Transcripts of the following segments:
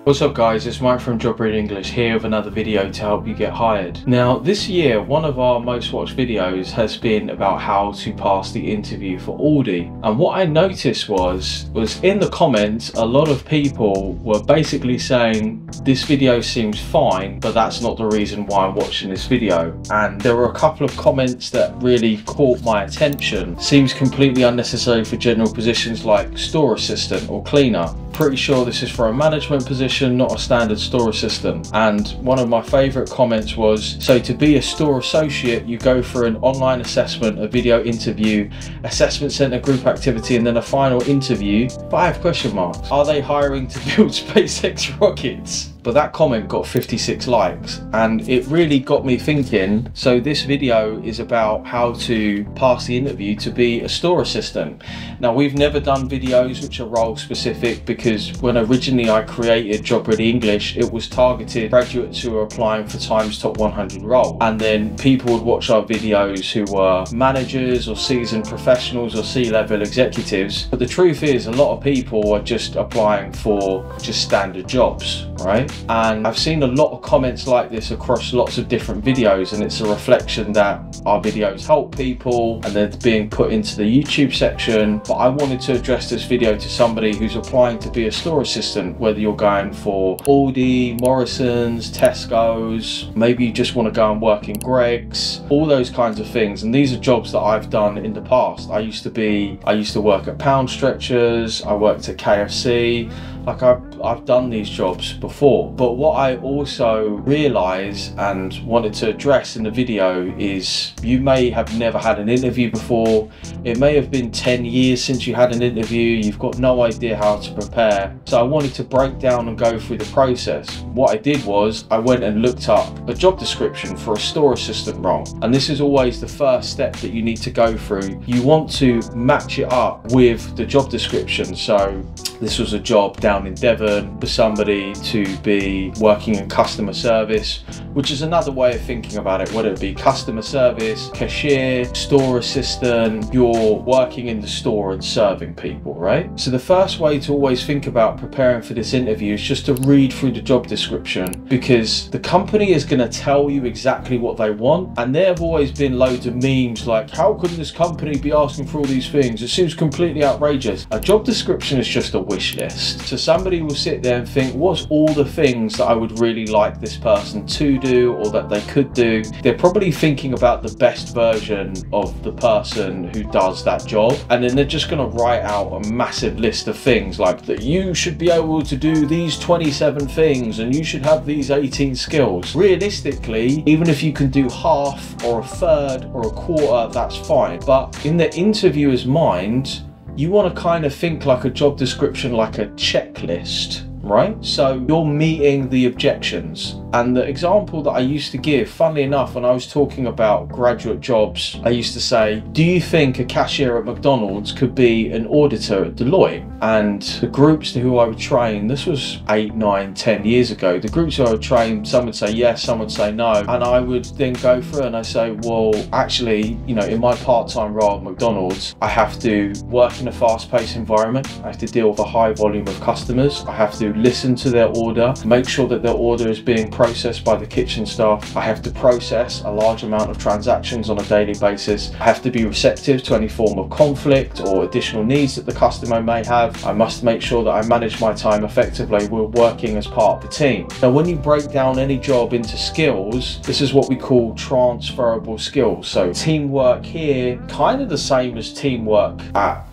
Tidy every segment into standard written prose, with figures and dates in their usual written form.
What's up guys, it's Mike from Job Read English here with another video to help you get hired. Now this year one of our most watched videos has been about how to pass the interview for Aldi, and what I noticed was in the comments a lot of people were basically saying this video seems fine but that's not the reason why I'm watching this video. And there were a couple of comments that really caught my attention. Seems completely unnecessary for general positions like store assistant or cleaner. Pretty sure this is for a management position, not a standard store assistant. And one of my favorite comments was, so to be a store associate you go for an online assessment, a video interview, assessment center group activity, and then a final interview. 5 question marks. Are they hiring to build SpaceX rockets? But that comment got 56 likes and it really got me thinking. So this video is about how to pass the interview to be a store assistant. Now we've never done videos which are role specific, because when originally I created Job Ready English it was targeted graduates who are applying for Times Top 100 role, and then people would watch our videos who were managers or seasoned professionals or C-level executives. But the truth is a lot of people are just applying for just standard jobs, right? And I've seen a lot of comments like this across lots of different videos, and it's a reflection that our videos help people and they're being put into the YouTube section. But I wanted to address this video to somebody who's applying to be a store assistant, whether you're going for Aldi, Morrison's, Tesco's, maybe you just want to go and work in Greggs, all those kinds of things. And these are jobs that I've done in the past. I used to work at Pound Stretchers, I worked at KFC. Like I've done these jobs before. But what I also realised and wanted to address in the video is you may have never had an interview before. It may have been 10 years since you had an interview. You've got no idea how to prepare. So I wanted to break down and go through the process. What I did was I went and looked up a job description for a store assistant role. And this is always the first step that you need to go through. You want to match it up with the job description. So this was a job down in Devon for somebody to be working in customer service, which is another way of thinking about it, whether it be customer service, cashier, store assistant, you're working in the store and serving people, right? So the first way to always think about preparing for this interview is just to read through the job description, because the company is going to tell you exactly what they want. And there have always been loads of memes like, how can this company be asking for all these things? It seems completely outrageous. A job description is just a wish list. So somebody will sit there and think, what's all the things that I would really like this person to do or that they could do? They're probably thinking about the best version of the person who does that job, and then they're just going to write out a massive list of things like that you should be able to do these 27 things and you should have these 18 skills. Realistically, even if you can do half or a third or a quarter, that's fine. But in the interviewer's mind, you want to kind of think like a job description, like a checklist, right? So you're meeting the objections. And the example that I used to give, funnily enough, when I was talking about graduate jobs, I used to say, do you think a cashier at McDonald's could be an auditor at Deloitte? And the groups who I would train, this was 8, 9, 10 years ago, the groups who I would train, some would say yes, some would say no. And I would then go through and I say, well, actually, you know, in my part-time role at McDonald's, I have to work in a fast-paced environment. I have to deal with a high volume of customers. I have to listen to their order, make sure that their order is being processed by the kitchen staff. I have to process a large amount of transactions on a daily basis. I have to be receptive to any form of conflict or additional needs that the customer may have. I must make sure that I manage my time effectively. We're working as part of the team. Now, when you break down any job into skills, this is what we call transferable skills. So teamwork here, kind of the same as teamwork at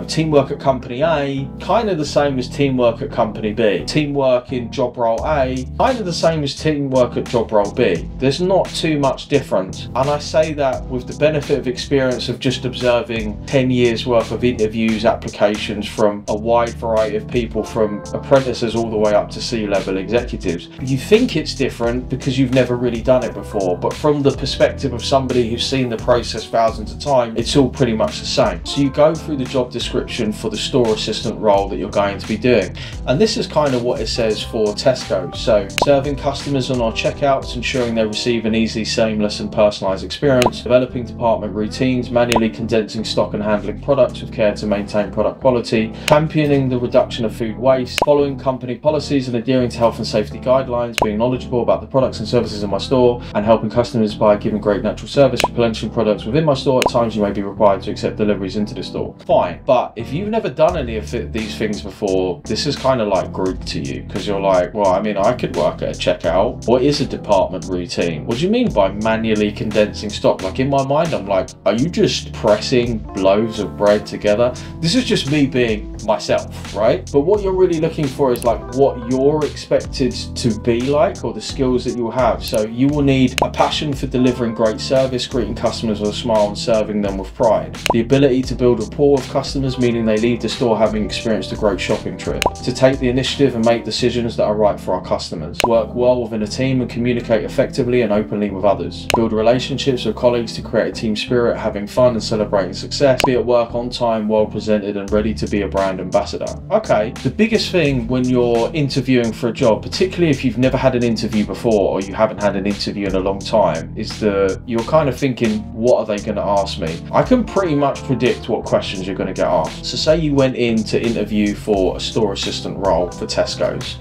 teamwork at company A, kind of the same as teamwork at company B. Teamwork in job role A, kind of the same as teamwork at job role B. There's not too much difference. And I say that with the benefit of experience of just observing 10 years worth of interviews, applications from a wide variety of people, from apprentices all the way up to C-level executives. You think it's different because you've never really done it before, but from the perspective of somebody who's seen the process thousands of times, it's all pretty much the same. So you go through the job job description for the store assistant role that you're going to be doing. And this is kind of what it says for Tesco. So serving customers on our checkouts, ensuring they receive an easy, seamless and personalised experience, developing department routines, manually condensing stock and handling products with care to maintain product quality, championing the reduction of food waste, following company policies and adhering to health and safety guidelines, being knowledgeable about the products and services in my store, and helping customers by giving great natural service, replenishing products within my store. At times you may be required to accept deliveries into the store. Fine, but if you've never done any of these things before, this is kind of like Greek to you, because you're like, well, I mean, I could work at a checkout. What is a department routine? What do you mean by manually condensing stock? Like, in my mind, I'm like, are you just pressing loaves of bread together? This is just me being myself, right? But what you're really looking for is like what you're expected to be like, or the skills that you'll have. So you will need a passion for delivering great service, greeting customers with a smile and serving them with pride. The ability to build rapport with customers, meaning they leave the store having experienced a great shopping trip. To take the initiative and make decisions that are right for our customers. Work well within a team and communicate effectively and openly with others. Build relationships with colleagues to create a team spirit, having fun and celebrating success. Be at work on time, well presented and ready to be a brand ambassador. Okay, the biggest thing when you're interviewing for a job, particularly if you've never had an interview before or you haven't had an interview in a long time, is you're kind of thinking, what are they going to ask me? I can pretty much predict what questions you're going to get asked. So say you went in to interview for a store assistant role for Tesco's.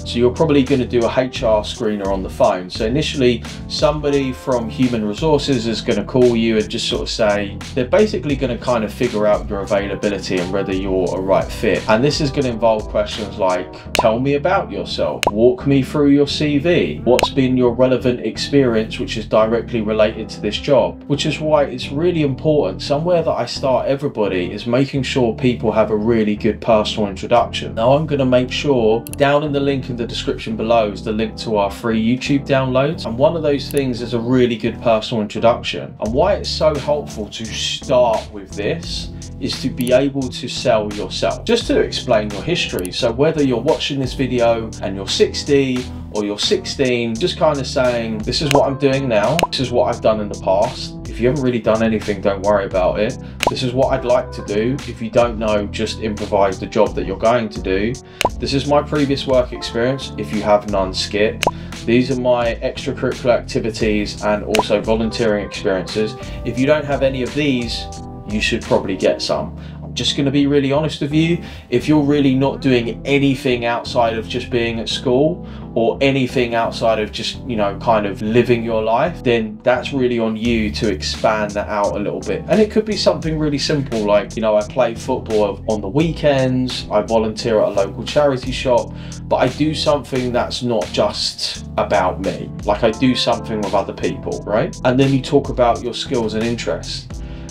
So you're probably going to do a HR screener on the phone. So initially, somebody from human resources is going to call you and just sort of say, they're basically going to kind of figure out your availability and whether you're a right fit. And this is going to involve questions like, tell me about yourself, walk me through your CV, what's been your relevant experience which is directly related to this job. Which is why it's really important. Somewhere that I start everybody is making sure people have a really good personal introduction. Now I'm going to make sure down in the link in the description below is the link to our free YouTube downloads, and one of those things is a really good personal introduction. And why it's so helpful to start with this is to be able to sell yourself, just to explain your history. So whether you're watching this video and you're 60 or you're 16, just kind of saying, this is what I'm doing now, this is what I've done in the past. If you haven't really done anything, don't worry about it. This is what I'd like to do. If you don't know, just improvise the job that you're going to do. This is my previous work experience. If you have none, skip. These are my extracurricular activities and also volunteering experiences. If you don't have any of these, you should probably get some. I'm just going to be really honest with you. If you're really not doing anything outside of just being at school or anything outside of just, you know, kind of living your life, then that's really on you to expand that out a little bit. And it could be something really simple like, you know, I play football on the weekends, I volunteer at a local charity shop, but I do something that's not just about me. Like I do something with other people, right? And then you talk about your skills and interests.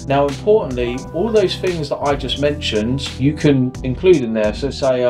Now, importantly, all those things that I just mentioned, you can include in there. So say,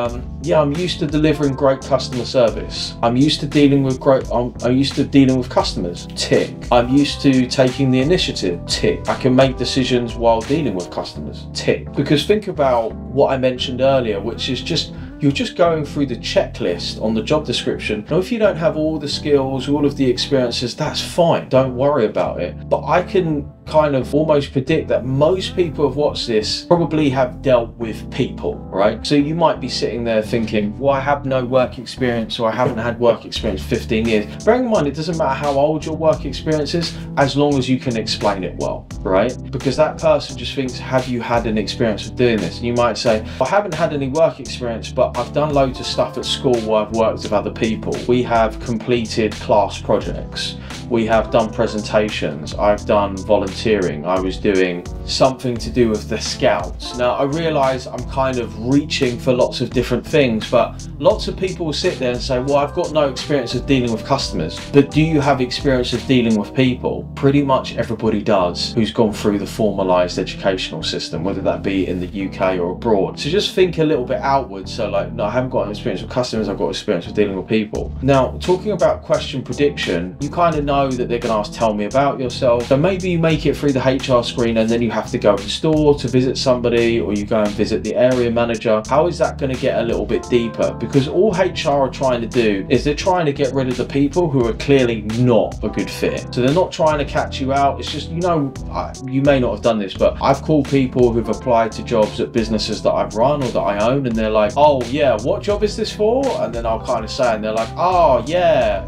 yeah, I'm used to delivering great customer service. I'm used to dealing with I'm used to dealing with customers. Tick. I'm used to taking the initiative. Tick. I can make decisions while dealing with customers. Tick. Because think about what I mentioned earlier, which is just, you're just going through the checklist on the job description. Now, if you don't have all the skills, all of the experiences, that's fine. Don't worry about it. But I can kind of almost predict that most people who've watched this probably have dealt with people, right? So you might be sitting there thinking, well, I have no work experience, or I haven't had work experience 15 years. Bearing in mind, it doesn't matter how old your work experience is, as long as you can explain it well, right? Because that person just thinks, have you had an experience of doing this? And you might say, I haven't had any work experience, but I've done loads of stuff at school where I've worked with other people. We have completed class projects. We have done presentations. I've done volunteering. I was doing something to do with the Scouts. Now, I realise I'm kind of reaching for lots of different things, but lots of people will sit there and say, well, I've got no experience of dealing with customers. But do you have experience of dealing with people? Pretty much everybody does who's gone through the formalised educational system, whether that be in the UK or abroad. So just think a little bit outwards. So like, no, I haven't got an experience with customers, I've got experience with dealing with people. Now, talking about question prediction, you kind of know know that they're going to ask, tell me about yourself. So maybe you make it through the HR screen and then you have to go to the store to visit somebody, or you go and visit the area manager. How is that going to get a little bit deeper? Because all HR are trying to do is they're trying to get rid of the people who are clearly not a good fit. So they're not trying to catch you out. It's just, you know, you may not have done this, but I've called people who've applied to jobs at businesses that I've run or that I own, and they're like, oh yeah, what job is this for? And then I'll kind of say, and they're like, oh yeah,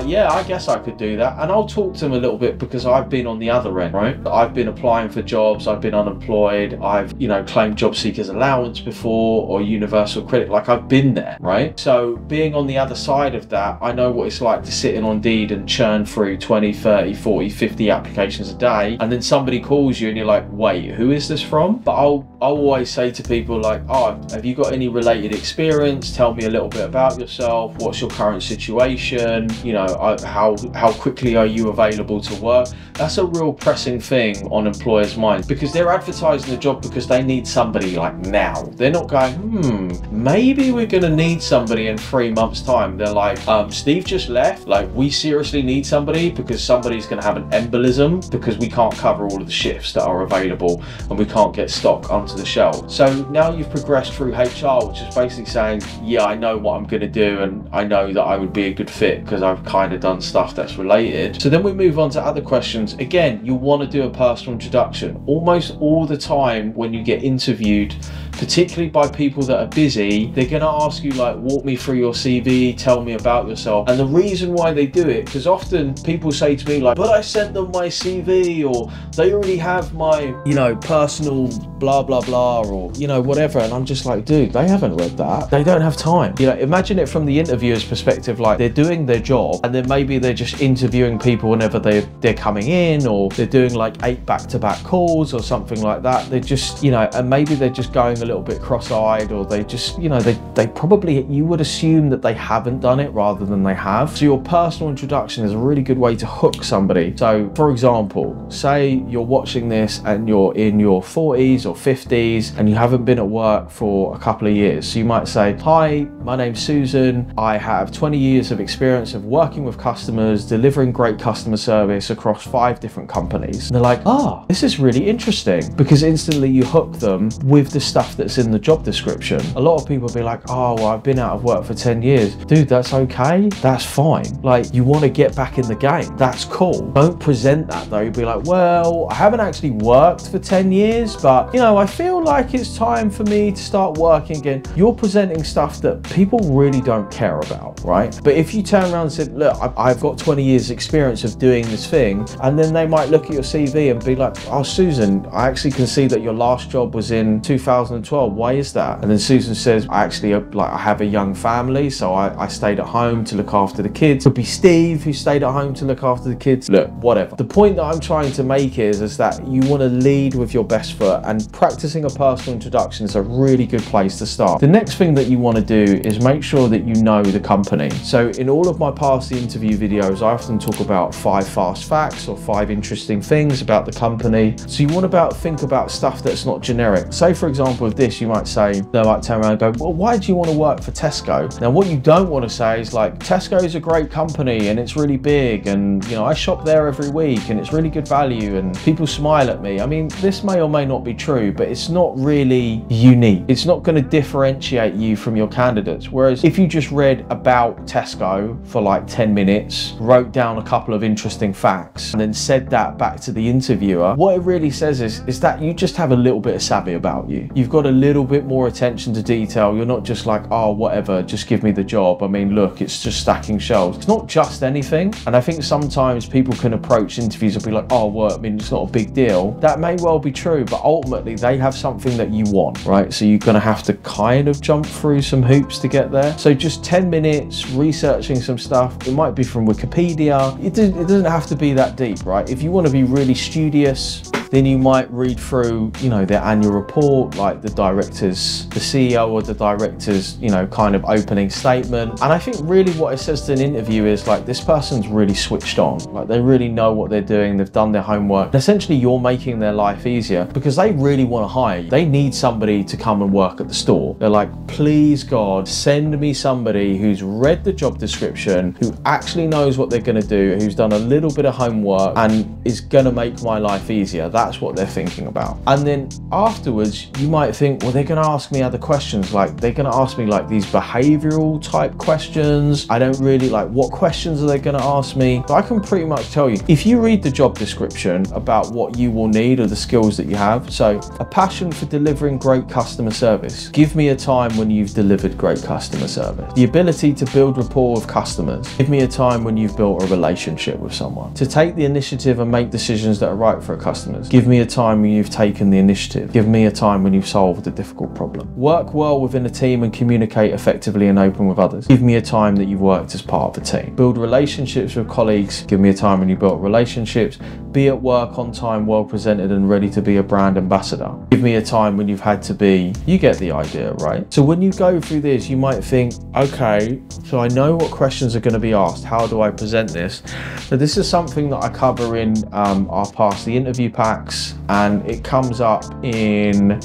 yeah, I guess I could do that. And I'll talk to them a little bit because I've been on the other end, right? I've been applying for jobs, I've been unemployed, I've, you know, claimed job seekers allowance before, or universal credit, like I've been there, right? So being on the other side of that, I know what it's like to sit in on Indeed and churn through 20, 30, 40, 50 applications a day, and then somebody calls you and you're like, wait, who is this from? But I'll always say to people like, oh, have you got any related experience? Tell me a little bit about yourself. What's your current situation? You know, how quickly are you available to work? That's a real pressing thing on employers' minds, because they're advertising the job because they need somebody like now. They're not going, maybe we're gonna need somebody in 3 months' time. They're like, Steve just left, like we seriously need somebody because somebody's gonna have an embolism because we can't cover all of the shifts that are available and we can't get stock onto the shelf. So now you've progressed through HR, which is basically saying, yeah, I know what I'm gonna do and I know that I would be a good fit because I've kind of done stuff that's related. So then we move on to other questions. Again, you want to do a personal introduction. Almost all the time when you get interviewed, particularly by people that are busy, they're going to ask you like, walk me through your CV, tell me about yourself. And the reason why they do it, because often people say to me like, but I sent them my CV, or they already have my, you know, personal blah blah blah, or you know, whatever. And I'm just like, dude, they haven't read that. They don't have time. You know, imagine it from the interviewer's perspective, like they're doing their job and then maybe they're just interviewing people whenever they're coming in, or they're doing like 8 back-to-back calls or something like that. They're just, you know, and maybe they're just going a little bit cross-eyed, or they just, you know, they probably, you would assume that they haven't done it rather than they have. So your personal introduction is a really good way to hook somebody. So for example, say you're watching this and you're in your 40s or 50s and you haven't been at work for a couple of years. So you might say, hi, my name's Susan. I have 20 years of experience of working with customers, delivering great customer service across 5 different companies. And they're like, ah, this is really interesting, because instantly you hook them with the stuff that's in the job description. A lot of people be like, oh, well, I've been out of work for 10 years. Dude, that's okay. That's fine. Like, you want to get back in the game. That's cool. Don't present that though. You'd be like, well, I haven't actually worked for 10 years, but you know, I feel like it's time for me to start working again. You're presenting stuff that people really don't care about, right? But if you turn around and said, look, I've got 20 years experience of doing this thing, and then they might look at your CV and be like, oh, Susan, I actually can see that your last job was in 2012. Why is that? And then Susan says, I actually, like, I have a young family, so I stayed at home to look after the kids. It could be Steve who stayed at home to look after the kids. Look, whatever. The point that I'm trying to make is that you want to lead with your best foot, and practicing a personal introduction is a really good place to start. The next thing that you want to do is make sure that you know the company. So in all of my past interview videos, I often talk about 5 fast facts or 5 interesting things about the company. So you want to think about stuff that's not generic. Say for example with this, you might say, they might turn around and go, well, why do you want to work for Tesco? Now what you don't want to say is like, Tesco is a great company and it's really big, and you know, I shop there every week and it's really good value and people smile at me. I mean, this may or may not be true, but it's not really unique. It's not going to differentiate you from your candidates. Whereas if you just read about Tesco for like 10 minutes, wrote down a couple of interesting facts, and then said that back to the interviewer, what it really says is that you just have a little bit of savvy about you. You've got a little bit more attention to detail. You're not just like, oh, whatever, just give me the job. I mean, look, it's just stacking shelves. It's not just anything. And I think sometimes people can approach interviews and be like, oh, well, I mean, it's not a big deal. That may well be true, but ultimately they have something that you want, right? So you're going to have to kind of jump through some hoops to get there. So just 10 minutes researching some stuff. It might be from Wikipedia. It doesn't have to be that deep, right? If you want to be really studious, Then you might read through, you know, their annual report, like the CEO or the director's, you know, kind of opening statement. And I think really what it says to an interview is like, this person's really switched on. Like they really know what they're doing. They've done their homework. And essentially you're making their life easier because they really want to hire you. They need somebody to come and work at the store. They're like, please God, send me somebody who's read the job description, who actually knows what they're going to do, who's done a little bit of homework and is going to make my life easier. That's what they're thinking about. And then afterwards, you might think, well, they're going to ask me other questions. Like they're going to ask me like these behavioral type questions. I don't really like, what questions are they going to ask me? But I can pretty much tell you, if you read the job description about what you will need or the skills that you have. So a passion for delivering great customer service. Give me a time when you've delivered great customer service. The ability to build rapport with customers. Give me a time when you've built a relationship with someone. To take the initiative and make decisions that are right for customers. Give me a time when you've taken the initiative. Give me a time when you've solved a difficult problem. Work well within a team and communicate effectively and open with others. Give me a time that you've worked as part of a team. Build relationships with colleagues. Give me a time when you built relationships. Be at work on time, well presented and ready to be a brand ambassador. Give me a time when you've had to be, you get the idea, right? So when you go through this, you might think, okay, so I know what questions are going to be asked. How do I present this? So this is something that I cover in our Pass the Interview packs, and it comes up in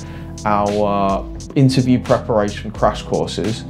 our interview preparation crash courses.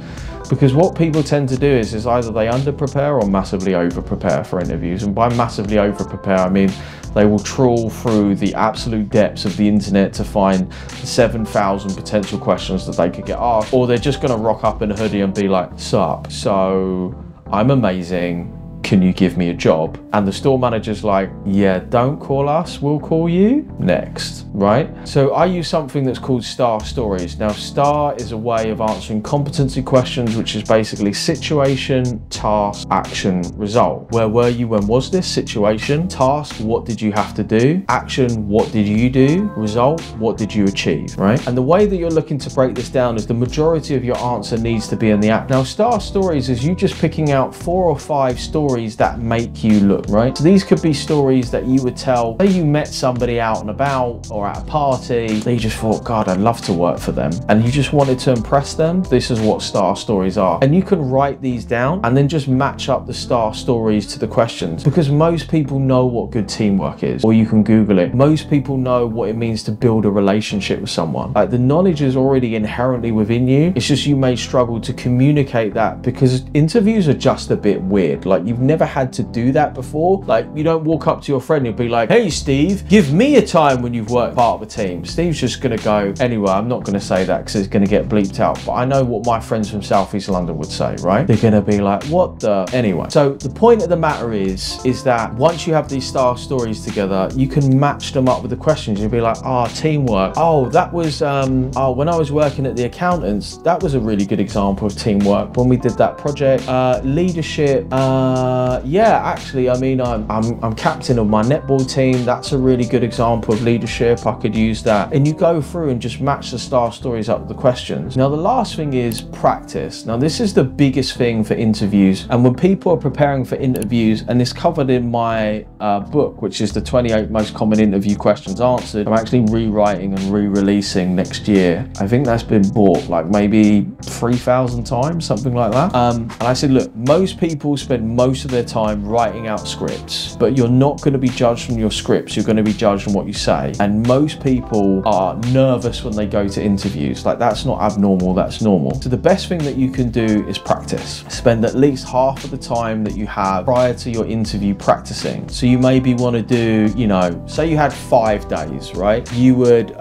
Because what people tend to do is either they under-prepare or massively over-prepare for interviews. And by massively over-prepare, I mean they will trawl through the absolute depths of the internet to find 7,000 potential questions that they could get asked. Or they're just going to rock up in a hoodie and be like, sup, so I'm amazing. Can you give me a job? And the store manager's like, yeah, don't call us, we'll call you next, right? So I use something that's called STAR stories. Now, STAR is a way of answering competency questions, which is basically situation, task, action, result. Where were you? When was this? Situation. Task, what did you have to do? Action, what did you do? Result, what did you achieve, right? And the way that you're looking to break this down is the majority of your answer needs to be in the act. Now, STAR stories is you just picking out 4 or 5 stories that make you look, right? So these could be stories that you would tell, say you met somebody out and about or at a party, they just thought, God, I'd love to work for them. And you just wanted to impress them. This is what STAR stories are. And you can write these down and then just match up the STAR stories to the questions, because most people know what good teamwork is, or you can Google it. Most people know what it means to build a relationship with someone. Like the knowledge is already inherently within you. It's just you may struggle to communicate that because interviews are just a bit weird. Like you've never had to do that before. Like you don't walk up to your friend and be like, hey Steve, give me a time when you've worked part of a team. Steve's just gonna go, anyway, I'm not gonna say that because it's gonna get bleeped out, but I know what my friends from South East London would say, right? They're gonna be like, what the? Anyway, so the point of the matter is that once you have these STAR stories together, you can match them up with the questions. You'll be like, teamwork. Oh, that was, when I was working at the accountants, that was a really good example of teamwork when we did that project. Leadership, yeah, actually, I mean, I'm captain of my netball team. That's a really good example of leadership. I could use that. And you go through and just match the STAR stories up with the questions. Now, the last thing is practice. Now, this is the biggest thing for interviews. And when people are preparing for interviews, and it's covered in my book, which is the 28 most common interview questions answered, I'm actually rewriting and re-releasing next year. I think that's been bought like maybe 3,000 times, something like that. And I said, look, most people spend most of their time writing out scripts, but you're not going to be judged from your scripts. You're going to be judged on what you say. And most people are nervous when they go to interviews. Like that's not abnormal, that's normal. So the best thing that you can do is practice. Spend at least half of the time that you have prior to your interview practicing. So you maybe want to do, you know, say you had 5 days, right? You would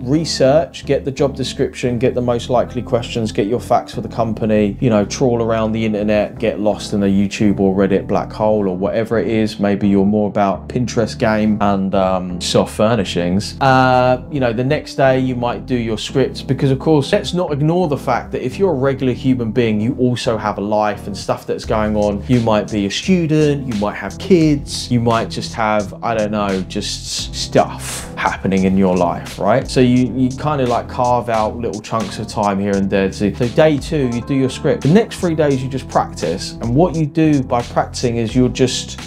research, get the job description, get the most likely questions, get your facts for the company, you know, trawl around the internet, get lost in a YouTube or Reddit black hole or whatever it is. Maybe you're more about Pinterest game and soft furnishings. You know, the next day you might do your scripts, because of course, let's not ignore the fact that if you're a regular human being, you also have a life and stuff that's going on. You might be a student, you might have kids, you might just have, I don't know, just stuff. happening in your life, right? So you kind of like carve out little chunks of time here and there. So day 2, you do your script. The next 3 days, you just practice. And what you do by practicing is you'll just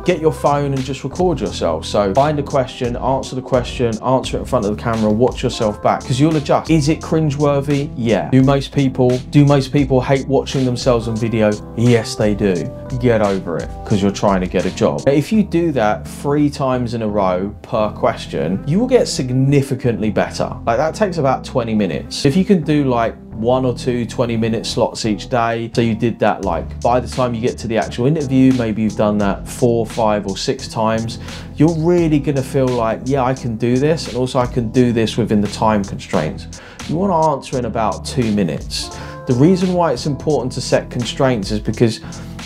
get your phone and just record yourself. So find a question, answer it in front of the camera, watch yourself back, because you'll adjust. Is it cringeworthy? Yeah. Do most people hate watching themselves on video? Yes, they do. Get over it, because you're trying to get a job. If you do that 3 times in a row per question, you will get significantly better. Like, that takes about 20 minutes. If you can do like 1 or 2 20-minute slots each day, so you did that, like by the time you get to the actual interview, maybe you've done that 4, 5 or 6 times, you're really gonna feel like, yeah, I can do this, and also I can do this within the time constraints. You want to answer in about 2 minutes. The reason why it's important to set constraints is because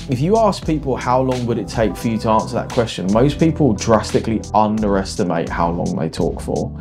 if you ask people how long would it take for you to answer that question, most people drastically underestimate how long they talk for.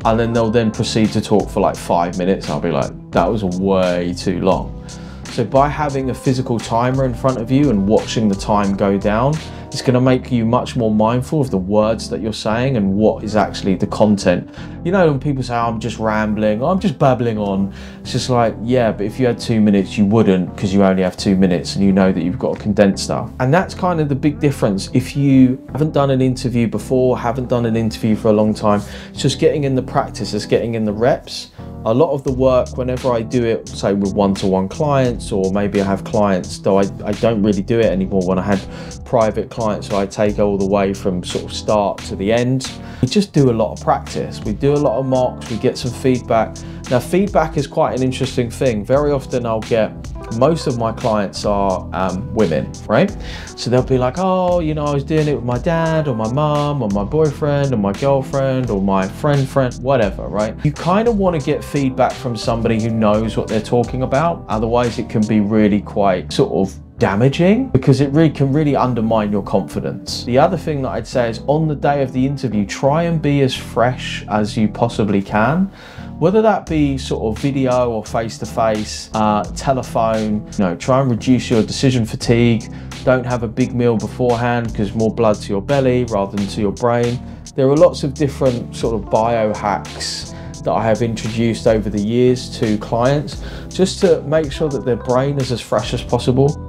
And then they'll then proceed to talk for like 5 minutes. I'll be like, that was way too long. So by having a physical timer in front of you and watching the time go down, it's going to make you much more mindful of the words that you're saying and what is actually the content. You know, when people say, oh, I'm just rambling, I'm just babbling on, it's just like, yeah, but if you had 2 minutes, you wouldn't, because you only have 2 minutes and you know that you've got to condense stuff. And that's kind of the big difference. If you haven't done an interview before, haven't done an interview for a long time, it's just getting in the practice, it's getting in the reps. A lot of the work, whenever I do it, say with one-to-one clients, or maybe I have clients, though I don't really do it anymore. When I had private clients, so I take all the way from sort of start to the end. We just do a lot of practice. We do a lot of mocks, we get some feedback. Now, feedback is quite an interesting thing. Very often I'll get, most of my clients are women, right? So they'll be like, oh, you know, I was doing it with my dad or my mum or my boyfriend or my girlfriend or my friend, whatever, right? You kind of want to get feedback from somebody who knows what they're talking about. Otherwise, it can be really quite sort of damaging, because it can really undermine your confidence. The other thing that I'd say is, on the day of the interview, try and be as fresh as you possibly can. Whether that be sort of video or face-to-face, telephone, you know, try and reduce your decision fatigue. Don't have a big meal beforehand, because more blood to your belly rather than to your brain. There are lots of different sort of biohacks that I have introduced over the years to clients, just to make sure that their brain is as fresh as possible.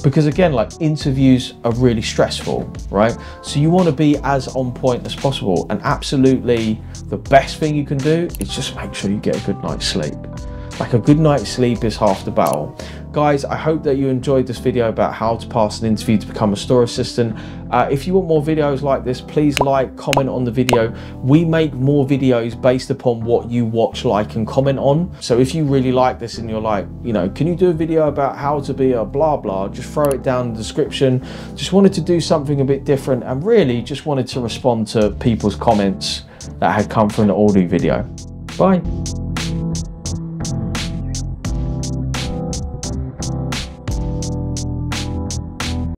Because again, like, interviews are really stressful, right? So you want to be as on point as possible. And absolutely the best thing you can do is just make sure you get a good night's sleep. Like, a good night's sleep is half the battle. Guys, I hope that you enjoyed this video about how to pass an interview to become a store assistant. If you want more videos like this, please like, comment on the video. We make more videos based upon what you watch, like, and comment on. So if you really like this and you're like, you know, can you do a video about how to be a blah blah, just throw it down in the description. Just wanted to do something a bit different, and really just wanted to respond to people's comments that had come from the Aldi video. Bye.